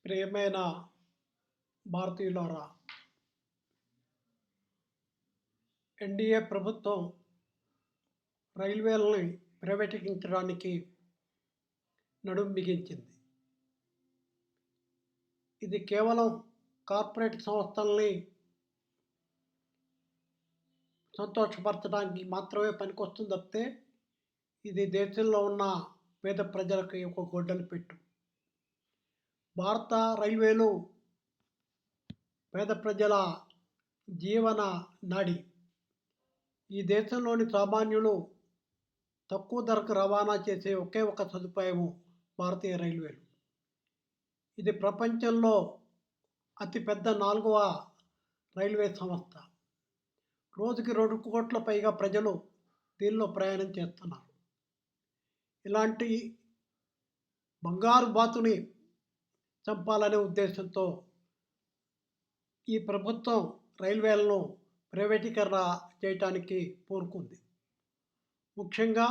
ప్రియమైన భారతీయులారా, ఎన్డీఏ ప్రభుత్వం రైల్వేలని ప్రైవేటీకరించడానికి నడుం బిగించింది. ఇది కేవలం కార్పొరేట్ సంస్థల్ని సంతోషపరచడానికి మాత్రమే పనికొస్తుంది తప్పితే ఇది దేశంలో ఉన్న పేద ప్రజలకి ఒక గొడ్డలి పెట్టు. భారత రైల్వేలు పేద ప్రజల జీవన నాడి. ఈ దేశంలోని సామాన్యులు తక్కువ ధరకు రవాణా చేసే ఒకే ఒక సదుపాయము భారతీయ రైల్వేలు. ఇది ప్రపంచంలో అతిపెద్ద 4వ రైల్వే సంస్థ. రోజుకి 2 కోట్ల పైగా ప్రజలు దీనిలో ప్రయాణం చేస్తున్నారు. ఇలాంటి బంగారు బాతుని చంపాలనే ఉద్దేశంతో ఈ ప్రభుత్వం రైల్వేలను ప్రైవేటీకరణ చేయటానికి పూనుకుంది. ముఖ్యంగా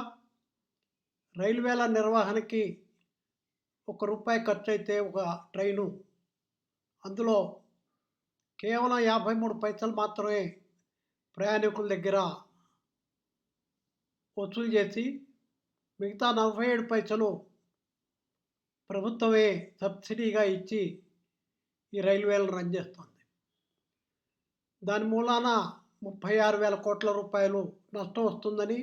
రైల్వేల నిర్వహణకి ₹1 ఖర్చు అయితే ఒక ట్రైను, అందులో కేవలం 53 పైసలు మాత్రమే ప్రయాణికుల దగ్గర వసూలు చేసి మిగతా 47 పైసలు ప్రభుత్వమే సబ్సిడీగా ఇచ్చి ఈ రైల్వేలను రన్ చేస్తుంది. దాని మూలాన 36,000 కోట్ల రూపాయలు నష్టం వస్తుందని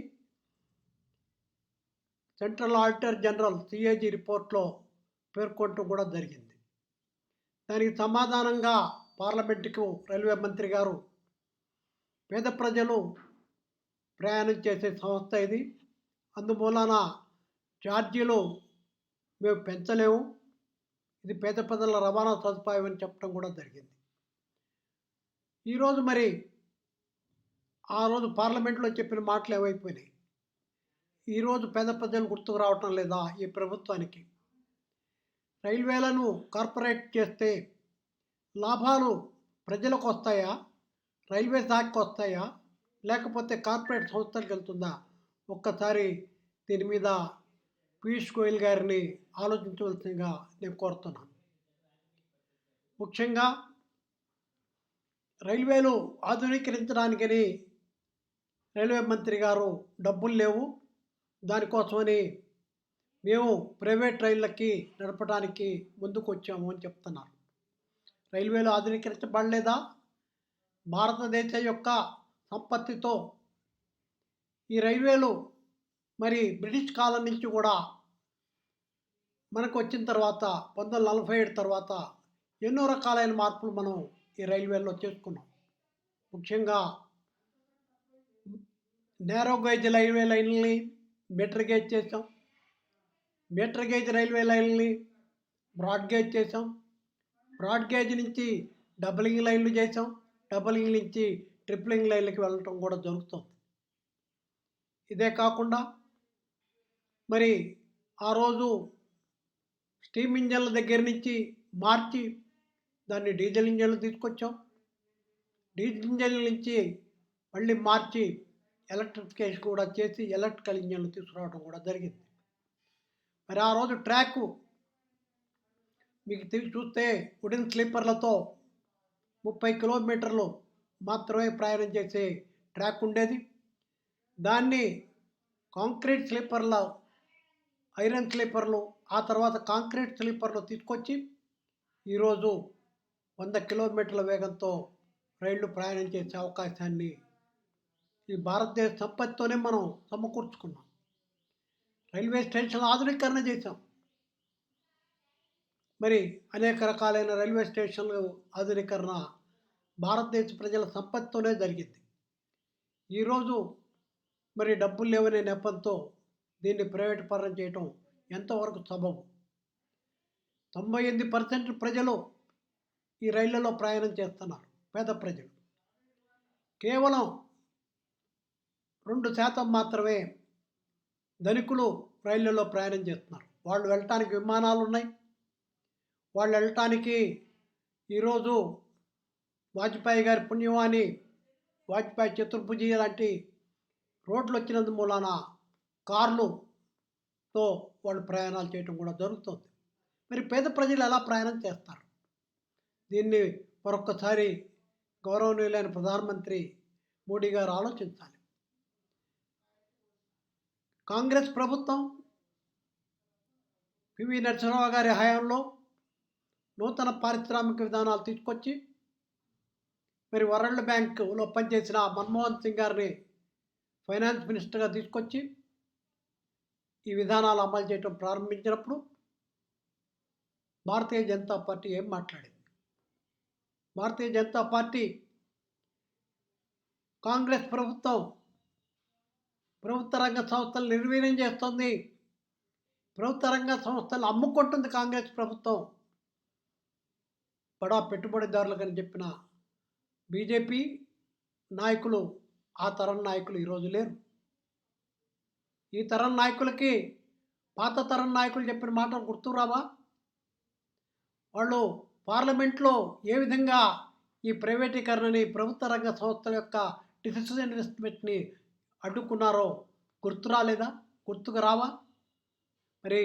సెంట్రల్ ఆడిటర్ జనరల్ సిఏజీ రిపోర్ట్లో పేర్కొనడం కూడా జరిగింది. దానికి సమాధానంగా పార్లమెంటుకు రైల్వే మంత్రి గారు, పేద ప్రజలు ప్రయాణం చేసే సంస్థ ఇది, అందుమూలాన ఛార్జీలు మేము పెంచలేము, ఇది పేద ప్రజల రవాణా సదుపాయం అని చెప్పడం కూడా జరిగింది. ఈరోజు మరి ఆ రోజు పార్లమెంట్లో చెప్పిన మాటలు ఏమైపోయినాయి? ఈరోజు పేద ప్రజలు గుర్తుకు రావటం లేదా ఈ ప్రభుత్వానికి? రైల్వేలను కార్పొరేట్ చేస్తే లాభాలు ప్రజలకు వస్తాయా, రైల్వే శాఖకు వస్తాయా, లేకపోతే కార్పొరేట్ సంస్థలకు వెళ్తుందా? ఒక్కసారి దీని మీద పీయూష్ గోయల్ గారిని ఆలోచించవలసిందిగా నేను కోరుతున్నాను. ముఖ్యంగా రైల్వేలు ఆధునీకరించడానికని రైల్వే మంత్రి గారు డబ్బులు లేవు, దానికోసమని మేము ప్రైవేట్ రైళ్ళకి నడపడానికి ముందుకు వచ్చాము అని చెప్తున్నారు. రైల్వేలు ఆధునీకరించబడలేదా? భారతదేశం యొక్క సంపత్తితో ఈ రైల్వేలు మరి బ్రిటిష్ కాలం నుంచి కూడా మనకు వచ్చిన తర్వాత 1947 తర్వాత ఎన్నో రకాలైన మార్పులు మనం ఈ రైల్వేల్లో చేసుకున్నాం. ముఖ్యంగా నేరో గేజ్ రైల్వే లైన్లని మీటర్ గేజ్ చేసాం, మీటర్ గేజ్ రైల్వే లైన్లని బ్రాడ్ గేజ్ చేసాం, బ్రాడ్ గేజ్ నుంచి డబలింగ్ లైన్లు చేసాం, డబలింగ్ నుంచి ట్రిప్లింగ్ లైన్లకి వెళ్ళటం కూడా జరుగుతుంది. ఇదే కాకుండా మరి ఆ రోజు స్టీమ్ ఇంజన్ల దగ్గర నుంచి మార్చి దాన్ని డీజిల్ ఇంజన్లు తీసుకొచ్చాం, డీజిల్ ఇంజన్ల నుంచి మళ్ళీ మార్చి ఎలక్ట్రిఫికేషన్ కూడా చేసి ఎలక్ట్రికల్ ఇంజన్లు తీసుకురావడం కూడా జరిగింది. మరి ఆ రోజు ట్రాకు మీకు చూస్తే వుడెన్ స్లీపర్లతో 30 కిలోమీటర్లు మాత్రమే ప్రయాణం చేసే ట్రాక్ ఉండేది. దాన్ని కాంక్రీట్ స్లీపర్ల, ఐరన్ స్లీపర్లు, ఆ తర్వాత కాంక్రీట్ స్లీపర్లు తీసుకొచ్చి ఈరోజు 100 కిలోమీటర్ల వేగంతో రైళ్లు ప్రయాణం చేసే అవకాశాన్ని ఈ భారతదేశ సంపత్తితోనే మనం సమకూర్చుకున్నాం. రైల్వే స్టేషన్ల ఆధునీకరణ చేశాం. మరి అనేక రకాలైన రైల్వే స్టేషన్లు ఆధునీకరణ భారతదేశ ప్రజల సంపత్తితోనే జరిగింది. ఈరోజు మరి డబ్బులు లేవనే నెపంతో దీన్ని ప్రైవేట్ పరం చేయటం ఎంతవరకు సబబు? 98% ప్రజలు ఈ రైళ్లలో ప్రయాణం చేస్తున్నారు, పేద ప్రజలు. కేవలం 2% మాత్రమే ధనికులు రైళ్లలో ప్రయాణం చేస్తున్నారు. వాళ్ళు వెళ్ళటానికి విమానాలు ఉన్నాయి, వాళ్ళు వెళ్ళటానికి ఈరోజు వాజ్పేయి గారి పుణ్యమాని వాజ్పేయి చతుర్భుజి లాంటి రోడ్లు వచ్చినందు మూలాన కార్లుతో వాళ్ళు ప్రయాణాలు చేయటం కూడా జరుగుతుంది. మరి పేద ప్రజలు ఎలా ప్రయాణం చేస్తారు? దీన్ని మరొక్కసారి గౌరవనీయులైన ప్రధానమంత్రి మోడీ గారు ఆలోచించాలి. కాంగ్రెస్ ప్రభుత్వం పివి నరసింహరావు గారి హయాంలో నూతన పారిశ్రామిక విధానాలు తీసుకొచ్చి మరి వరల్డ్ బ్యాంకులో పనిచేసిన మన్మోహన్ సింగ్ గారిని ఫైనాన్స్ మినిస్టర్గా తీసుకొచ్చి ఈ విధానాలు అమలు చేయడం ప్రారంభించినప్పుడు భారతీయ జనతా పార్టీ ఏం మాట్లాడింది? భారతీయ జనతా పార్టీ కాంగ్రెస్ ప్రభుత్వం ప్రభుత్వ రంగ సంస్థలు నిర్వీర్యం చేస్తుంది, ప్రభుత్వ రంగ సంస్థలు అమ్ముకుంటుంది కాంగ్రెస్ ప్రభుత్వం బడా పెట్టుబడిదారులకని చెప్పిన బీజేపీ నాయకులు, ఆ తరం నాయకులు ఈరోజు లేరు. ఈ తరం నాయకులకి పాత తరం నాయకులు చెప్పిన మాటలు గుర్తురావా? వాళ్ళు పార్లమెంట్లో ఏ విధంగా ఈ ప్రైవేటీకరణని, ప్రభుత్వ రంగ సంస్థల యొక్క డిసిషన్ ఇన్వెస్ట్మెంట్ని అడ్డుకున్నారో గుర్తు రాలేదా? గుర్తుకు రావా? మరి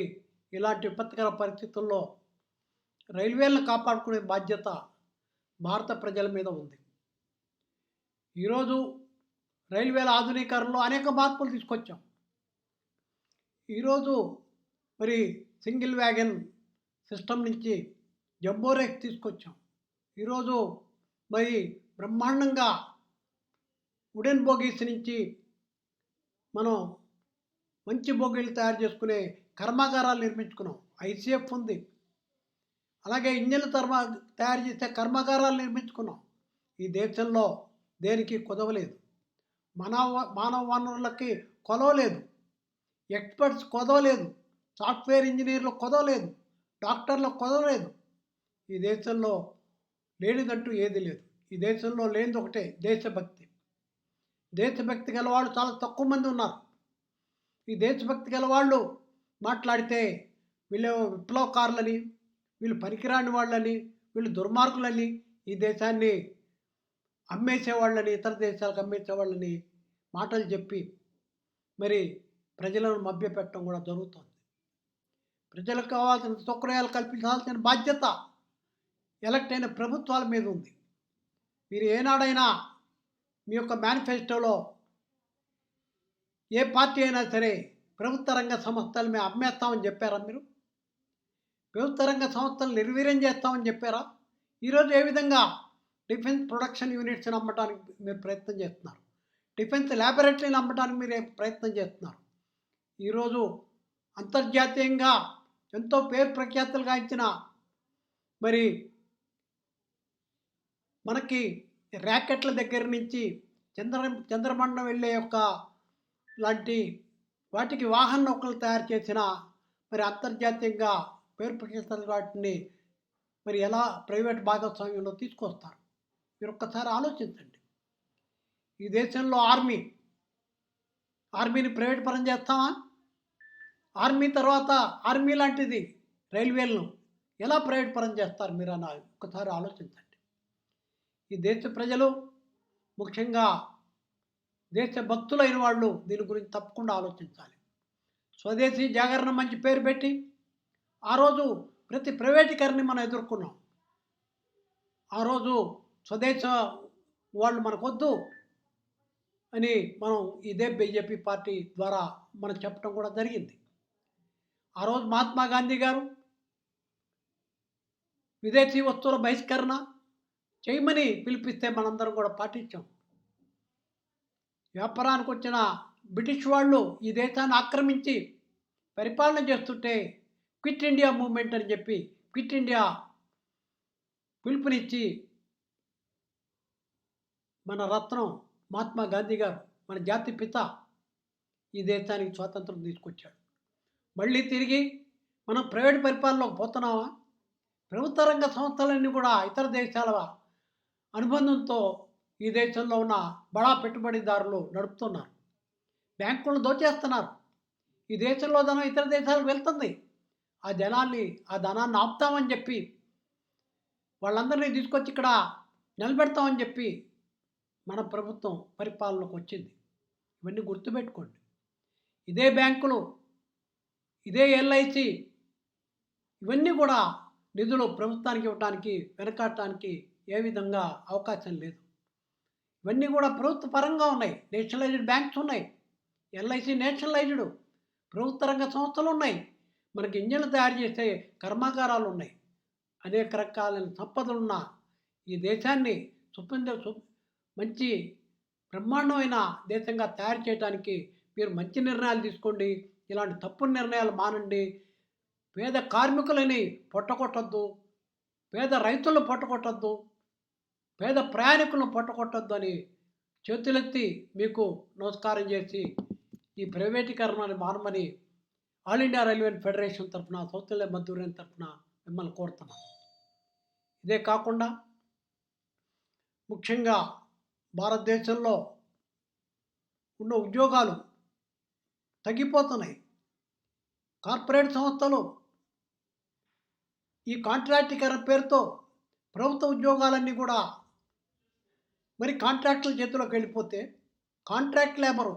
ఇలాంటి విపత్కర పరిస్థితుల్లో రైల్వేలను కాపాడుకునే బాధ్యత భారత ప్రజల మీద ఉంది. ఈరోజు రైల్వేల ఆధునీకరణలో అనేక మార్పులు తీసుకొచ్చాం. ఈరోజు మరి సింగిల్ వ్యాగన్ సిస్టమ్ నుంచి జంబో రేక్ తీసుకొచ్చాం. ఈరోజు మరి బ్రహ్మాండంగా వుడెన్ బోగీస్ నుంచి మనం మంచి బోగీలు తయారు చేసుకునే కర్మాగారాలు నిర్మించుకున్నాం. ఐసీఎఫ్ ఉంది. అలాగే ఇంజన్లు తయారు చేసే కర్మాగారాలు నిర్మించుకున్నాం. ఈ దేశంలో దేనికి కొదవలేదు. మానవ వనరులకి కొదవలేదు, ఎక్స్పర్ట్స్ కొదవలేదు, సాఫ్ట్వేర్ ఇంజనీర్లు కొదవలేదు, డాక్టర్లకు కొదవలేదు. ఈ దేశంలో లేనిదంటూ ఏది లేదు. ఈ దేశంలో లేనిది ఒకటే దేశభక్తి. దేశభక్తి గల వాళ్ళు చాలా తక్కువ మంది ఉన్నారు. ఈ దేశభక్తి గల వాళ్ళు మాట్లాడితే వీళ్ళు విప్లవకారులని, వీళ్ళు పనికిరాని వాళ్ళని, వీళ్ళు దుర్మార్గులని, ఈ దేశాన్ని అమ్మేసేవాళ్ళని, ఇతర దేశాలకు అమ్మేసేవాళ్ళని మాటలు చెప్పి మరి ప్రజలను మభ్యపెట్టడం కూడా జరుగుతుంది. ప్రజలకు కావాల్సిన సౌకర్యాలు కల్పించాల్సిన బాధ్యత ఎలక్ట్ అయిన ప్రభుత్వాల మీద ఉంది. మీరు ఏనాడైనా మీ యొక్క మేనిఫెస్టోలో ఏ పార్టీ అయినా సరే ప్రభుత్వ రంగ సంస్థలు మేము అమ్మేస్తామని చెప్పారా? మీరు ప్రభుత్వ రంగ సంస్థలు నిర్వీర్యం చేస్తామని చెప్పారా? ఈరోజు ఏ విధంగా డిఫెన్స్ ప్రొడక్షన్ యూనిట్స్ని అమ్మటానికి మీరు ప్రయత్నం చేస్తున్నారు, డిఫెన్స్ ల్యాబొరేటరీని అమ్మటానికి మీరు ప్రయత్నం చేస్తున్నారు. ఈరోజు అంతర్జాతీయంగా ఎంతో పేరు ప్రఖ్యాతులు గాంచిన మరి మనకి ర్యాకెట్ల దగ్గర నుంచి చంద్రమండలం వెళ్ళే యొక్క లాంటి వాటికి వాహన నౌకలు తయారు చేసిన మరి అంతర్జాతీయంగా పేరు ప్రఖ్యాతులు వాటిని మరి ఎలా ప్రైవేట్ భాగస్వామ్యంలో తీసుకొస్తారు? మీరు ఒక్కసారి ఆలోచించండి. ఈ దేశంలో ఆర్మీని ప్రైవేట్ పరం చేస్తామా? ఆర్మీ తర్వాత ఆర్మీ లాంటిది రైల్వేలను ఎలా ప్రైవేట్ పరం చేస్తారు మీరు అన్న ఒక్కసారి ఆలోచించండి. ఈ దేశ ప్రజలు, ముఖ్యంగా దేశభక్తులైన వాళ్ళు దీని గురించి తప్పకుండా ఆలోచించాలి. స్వదేశీ జాగరణ మంచి పేరు పెట్టి ఆ రోజు ప్రతి ప్రైవేటీకరణని మనం ఎదుర్కొన్నాం. ఆ రోజు స్వదేశ వాళ్ళు మనకొద్దు అని మనం ఇదే బీజేపీ పార్టీ ద్వారా మనం చెప్పడం కూడా జరిగింది. ఆ రోజు మహాత్మా గాంధీ గారు విదేశీ వస్తువుల బహిష్కరణ చేయమని పిలిపిస్తే మనందరం కూడా పాటించాం. వ్యాపారానికి వచ్చిన బ్రిటిష్ వాళ్ళు ఈ దేశాన్ని ఆక్రమించి పరిపాలన చేస్తుంటే క్విట్ ఇండియా మూవ్మెంట్ అని చెప్పి క్విట్ ఇండియా పిలుపునిచ్చి మన రత్నం మహాత్మా గాంధీ గారు, మన జాతి పిత, ఈ దేశానికి స్వాతంత్రం తీసుకొచ్చాడు. మళ్ళీ తిరిగి మనం ప్రైవేట్ పరిపాలనలోకి పోతున్నామా? ప్రభుత్వ రంగ సంస్థలన్నీ కూడా ఇతర దేశాల అనుబంధంతో ఈ దేశంలో ఉన్న బడా పెట్టుబడిదారులు నడుపుతున్నారు. బ్యాంకులను దోచేస్తున్నారు. ఈ దేశంలో ధనం ఇతర దేశాలకు వెళ్తుంది. ఆ ధనాన్ని ఆపుతామని చెప్పి వాళ్ళందరినీ తీసుకొచ్చి ఇక్కడ నిలబెడతామని చెప్పి మన ప్రభుత్వం పరిపాలనకు వచ్చింది. ఇవన్నీ గుర్తుపెట్టుకోండి. ఇదే బ్యాంకులు, ఇదే ఎల్ఐసి, ఇవన్నీ కూడా నిధులు ప్రభుత్వానికి ఇవ్వడానికి వెనకాడటానికి ఏ విధంగా అవకాశం లేదు. ఇవన్నీ కూడా ప్రభుత్వ పరంగా ఉన్నాయి. నేషనలైజ్డ్ బ్యాంక్స్ ఉన్నాయి, ఎల్ఐసి నేషనలైజ్డ్, ప్రభుత్వ రంగ సంస్థలు ఉన్నాయి, మనకి ఇంజన్లు తయారు చేసే కర్మాగారాలు ఉన్నాయి. అనేక రకాలైన సంపదలున్న ఈ దేశాన్ని మంచి బ్రహ్మాండమైన దేశంగా తయారు చేయడానికి మీరు మంచి నిర్ణయాలు తీసుకోండి. ఇలాంటి తప్పుడు నిర్ణయాలు మానండి. పేద కార్మికులని పొట్టగొట్టొద్దు, పేద రైతులను పొట్టగొట్టొద్దు, పేద ప్రయాణికులను పొట్టగొట్టొద్దు అని చేతులెత్తి మీకు నమస్కారం చేసి ఈ ప్రైవేటీకరణని మానమని ఆల్ ఇండియా రైల్వే ఫెడరేషన్ తరఫున, సౌత్ ఇండియా మధ్య తరఫున మిమ్మల్ని కోరుతున్నాను. ఇదే కాకుండా ముఖ్యంగా భారతదేశంలో ఉన్న ఉద్యోగాలు తగ్గిపోతున్నాయి. కార్పొరేట్ సంస్థలు ఈ కాంట్రాక్టీకరణ పేరుతో ప్రభుత్వ ఉద్యోగాలన్నీ కూడా మరి కాంట్రాక్టుల చేతిలోకి వెళ్ళిపోతే contract labour,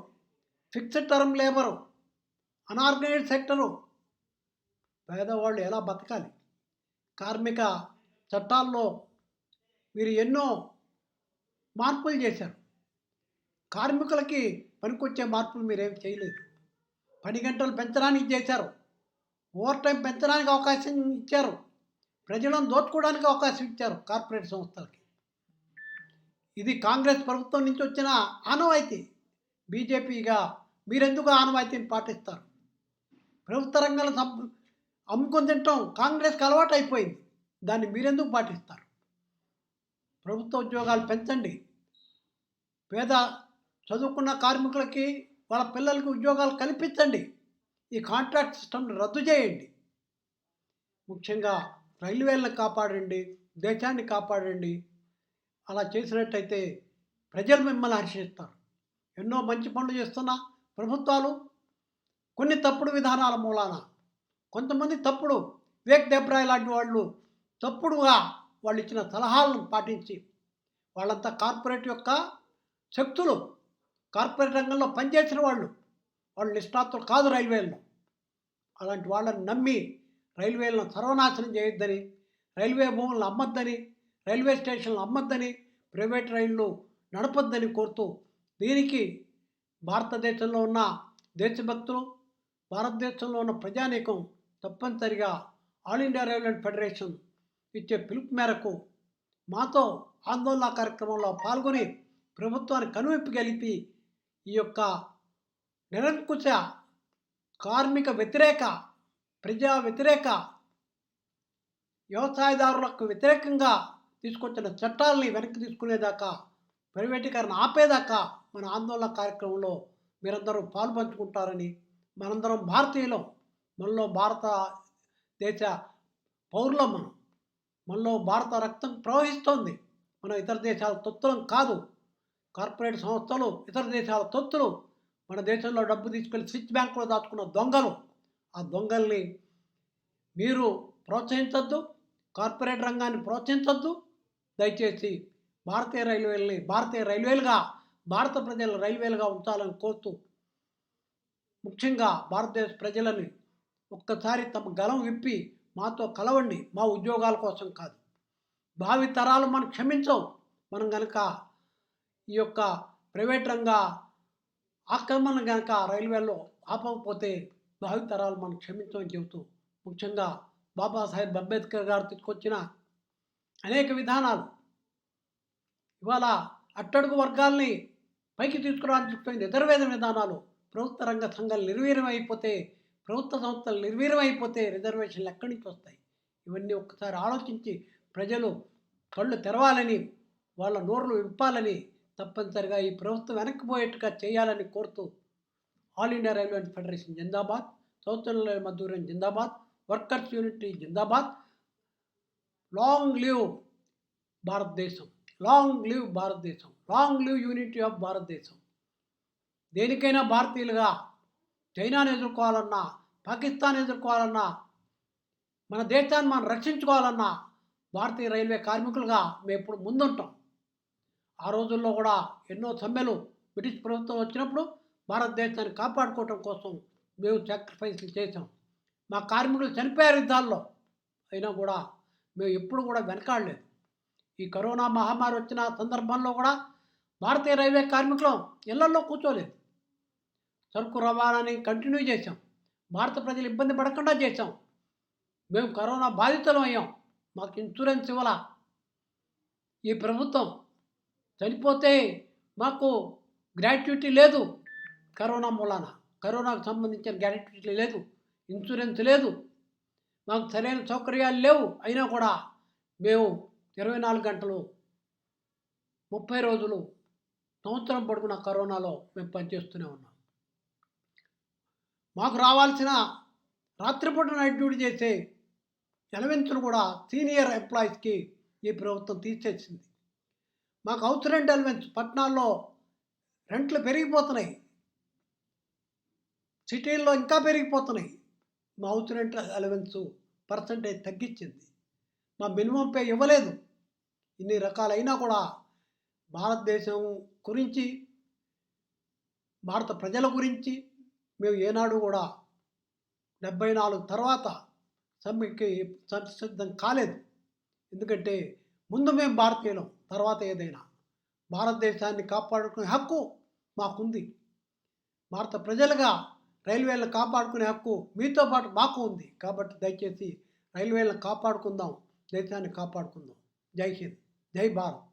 fixed term labour, unorganised sector, పేదవాళ్ళు ఎలా బతకాలి? కార్మిక చట్టాల్లో మీరు ఎన్నో మార్పులు చేశారు. కార్మికులకి పనికొచ్చే మార్పులు మీరేం చేయలేదు. 10 గంటలు పెంచడానికి చేశారు, ఓవర్ టైం పెంచడానికి అవకాశం ఇచ్చారు, ప్రజలను దోచుకోవడానికి అవకాశం ఇచ్చారు కార్పొరేట్ సంస్థలకి. ఇది కాంగ్రెస్ ప్రభుత్వం నుంచి వచ్చిన ఆనవాయితీ. బీజేపీగా మీరెందుకు ఆనవాయితీని పాటిస్తారు? ప్రభుత్వ రంగంలో అమ్ముకొని తింటాం కాంగ్రెస్కి అలవాటు అయిపోయింది, దాన్ని మీరెందుకు పాటిస్తారు? ప్రభుత్వ ఉద్యోగాలు పెంచండి. పేద చదువుకున్న కార్మికులకి వాళ్ళ పిల్లలకి ఉద్యోగాలు కల్పించండి. ఈ కాంట్రాక్ట్ సిస్టమ్ని రద్దు చేయండి. ముఖ్యంగా రైల్వేలను కాపాడండి, దేశాన్ని కాపాడండి. అలా చేసినట్టయితే ప్రజలు మిమ్మల్ని హర్షిస్తారు. ఎన్నో మంచి పనులు చేస్తున్న ప్రభుత్వాలు కొన్ని తప్పుడు విధానాల మూలాన కొంతమంది తప్పుడు వివేక్ దేబ్రాయ్ లాంటి వాళ్ళు తప్పుడుగా వాళ్ళు ఇచ్చిన సలహాలను పాటించి వాళ్ళంతా కార్పొరేట్ యొక్క శక్తులు, కార్పొరేట్ రంగంలో పనిచేసిన వాళ్ళు నిష్ణాతులు కాదు రైల్వేల్లో. అలాంటి వాళ్ళని నమ్మి రైల్వేలను సర్వనాశనం చేయొద్దని, రైల్వే భూములను అమ్మొద్దని, రైల్వే స్టేషన్లు అమ్మొద్దని, ప్రైవేట్ రైళ్లు నడపొద్దని కోరుతూ దీనికి భారతదేశంలో ఉన్న దేశభక్తులు, భారతదేశంలో ఉన్న ప్రజానీకం తప్పనిసరిగా ఆల్ ఇండియా రైల్వే ఫెడరేషన్ ఇచ్చే పిలుపు మేరకు మాతో ఆందోళన కార్యక్రమంలో పాల్గొని ప్రభుత్వాన్ని కనువిప్పు గెలిపి ఈ యొక్క నిరంకుశ కార్మిక వ్యతిరేక, ప్రజా వ్యతిరేక, వ్యవసాయదారులకు వ్యతిరేకంగా తీసుకొచ్చిన చట్టాలని వెనక్కి తీసుకునేదాకా, ప్రైవేటీకరణ ఆపేదాకా మన ఆందోళన కార్యక్రమంలో మీరందరూ పాల్పంచుకుంటారని, మనందరం భారతీయులం, మనలో భారతదేశ పౌరులం, మనలో భారత రక్తం ప్రవహిస్తోంది. మనం ఇతర దేశాల తొత్తులం కాదు. కార్పొరేట్ సంస్థలు ఇతర దేశాల తొత్తులు. మన దేశంలో డబ్బు తీసుకెళ్లి స్విచ్ బ్యాంకులో దాచుకున్న దొంగలు. ఆ దొంగల్ని మీరు ప్రోత్సహించొద్దు, కార్పొరేట్ రంగాన్ని ప్రోత్సహించొద్దు. దయచేసి భారతీయ రైల్వేలని భారతీయ రైల్వేలుగా, భారత ప్రజల రైల్వేలుగా ఉంచాలని కోరుతూ, ముఖ్యంగా భారతదేశ ప్రజలని ఒక్కసారి తమ గలం విప్పి మాతో కలవండి. మా ఉద్యోగాల కోసం కాదు, భావి తరాలు మనం క్షమించవు. మనం కనుక ఈ యొక్క ప్రైవేట్ రంగ ఆక్రమణ కనుక రైల్వేలో ఆపకపోతే భావి తరాలు మనం క్షమించమని చెబుతూ, ముఖ్యంగా బాబాసాహెబ్ అంబేద్కర్ గారు తీసుకొచ్చిన అనేక విధానాలు ఇవాళ అట్టడుగు వర్గాల్ని పైకి తీసుకురావడానికి రిజర్వేషన్ విధానాలు, ప్రభుత్వ రంగ సంఘాలు నిర్వీర్యం అయిపోతే, ప్రభుత్వ సంస్థలు నిర్వీర్యం అయిపోతే రిజర్వేషన్లు ఎక్కడి నుంచి వస్తాయి? ఇవన్నీ ఒక్కసారి ఆలోచించి ప్రజలు కళ్ళు తెరవాలని, వాళ్ళ నోర్లు విప్పాలని, తప్పనిసరిగా ఈ ప్రభుత్వం వెనక్కిపోయేట్టుగా చేయాలని కోరుతూ, ఆల్ ఇండియా రైల్వే ఫెడరేషన్ జిందాబాద్, సౌత్ ఇండియా మజ్దూర్ జిందాబాద్, వర్కర్స్ యూనిటీ జిందాబాద్. లాంగ్ లివ్ భారతదేశం, లాంగ్ లివ్ భారతదేశం, లాంగ్ లివ్ యూనిటీ ఆఫ్ భారతదేశం. దేనికైనా భారతీయులుగా చైనాను ఎదుర్కోవాలన్నా, పాకిస్తాన్ ఎదుర్కోవాలన్నా, మన దేశాన్ని మనం రక్షించుకోవాలన్నా భారతీయ రైల్వే కార్మికులుగా మేము ఇప్పుడు ముందుంటాం. ఆ రోజుల్లో కూడా ఎన్నో సమ్మెలు బ్రిటిష్ ప్రభుత్వం వచ్చినప్పుడు భారతదేశాన్ని కాపాడుకోవటం కోసం మేము సాక్రిఫైస్లు చేసాం. మా కార్మికులు చనిపోయారు యుద్ధాల్లో. అయినా కూడా మేము ఎప్పుడు కూడా వెనకాడలేదు. ఈ కరోనా మహమ్మారి వచ్చిన సందర్భంలో కూడా భారతీయ రైల్వే కార్మికులం ఇళ్లల్లో కూర్చోలేదు. సరుకు రవాణాని కంటిన్యూ చేశాం. భారత ప్రజలు ఇబ్బంది పడకుండా చేశాం. మేము కరోనా బాధితులం అయ్యాం. మాకు ఇన్సూరెన్స్ ఇవ్వాల ఈ ప్రభుత్వం. చనిపోతే మాకు గ్రాట్యుటీ లేదు. కరోనా మూలాన కరోనాకు సంబంధించిన గ్రాట్యుటీ లేదు, ఇన్సూరెన్స్ లేదు, మాకు సరైన సౌకర్యాలు లేవు. అయినా కూడా మేము 24 గంటలు 30 రోజులు సంవత్సరం పొడుగున కరోనాలో మేము పనిచేస్తూనే ఉన్నాం. మాకు రావాల్సిన రాత్రిపూట నైట్ డ్యూటీ చేసే ఎలవెన్స్ను కూడా సీనియర్ ఎంప్లాయీస్కి ఈ ప్రభుత్వం తీసేసింది. మాకు హౌస్ రెంట్ ఎలవెన్స్ పట్టణాల్లో రెంట్లు పెరిగిపోతున్నాయి, సిటీల్లో ఇంకా పెరిగిపోతున్నాయి. మా హౌస్ రెంట్ అలవెన్స్ పర్సంటేజ్ తగ్గించింది. మా మినిమం పే ఇవ్వలేదు. ఇన్ని రకాలైనా కూడా భారతదేశం గురించి, భారత ప్రజల గురించి మేము ఏనాడు కూడా 74 తర్వాత సమ్మెకి సంసిద్ధం కాలేదు. ఎందుకంటే ముందు మేము భారతీయులం, తర్వాత ఏదైనా. భారతదేశాన్ని కాపాడుకునే హక్కు మాకుంది. భారత ప్రజలుగా రైల్వేలను కాపాడుకునే హక్కు మీతో పాటు మాకు ఉంది. కాబట్టి దయచేసి రైల్వేలను కాపాడుకుందాం, దేశాన్ని కాపాడుకుందాం. జై హింద్, జై భారత్.